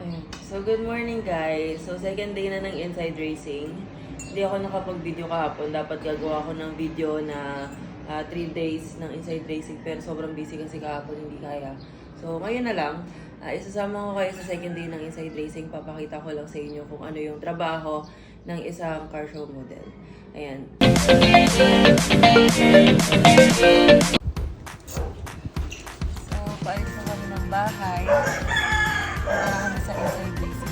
Ayun. So, good morning guys. So, second day na ng Inside Racing. Hindi ako nakapag-video kahapon. Dapat gagawa ako ng video na 3 days ng Inside Racing. Pero sobrang busy kasi kahapon, hindi kaya. So, ngayon na lang. Isasama ko kayo sa second day ng Inside Racing. Papakita ko lang sa inyo kung ano yung trabaho ng isang car show model. Ayan. So, paalis na kami ng bahay. Punta kami sa Inside Racing.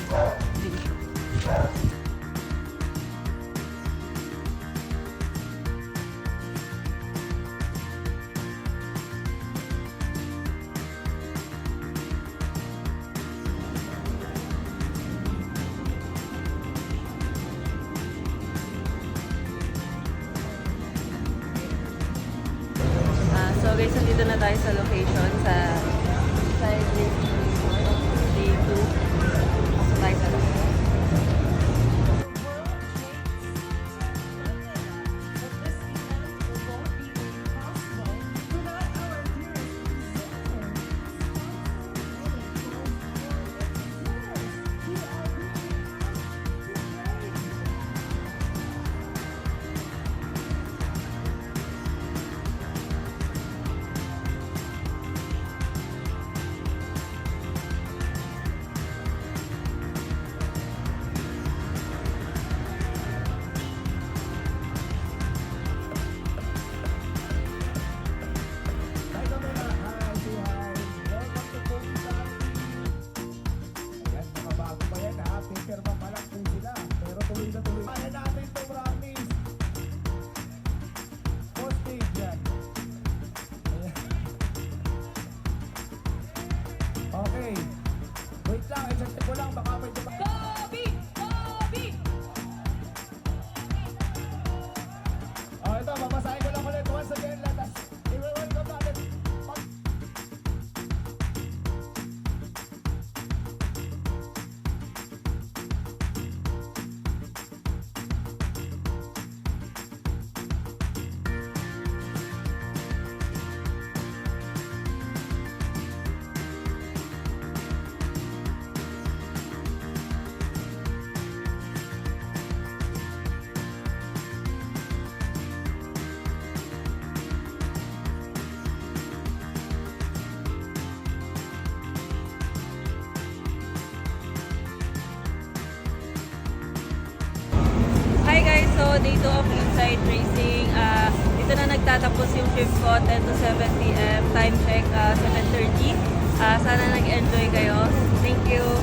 So guys, nandito na tayo sa location sa Inside Racing Day 2. So tayo sa loob. Okay. Wait lang, i-check ko lang, baka may diba? Bobby! Bobby! Oh, ito, babasahin ko lang ulit once again. Let us i-welcome natin. Hi guys! So, day 2 of Inside Racing. Dito na nagtatapos yung shift ko, 10 to 7 p.m. Time check, 7:30. Sana nag-enjoy kayo. Thank you!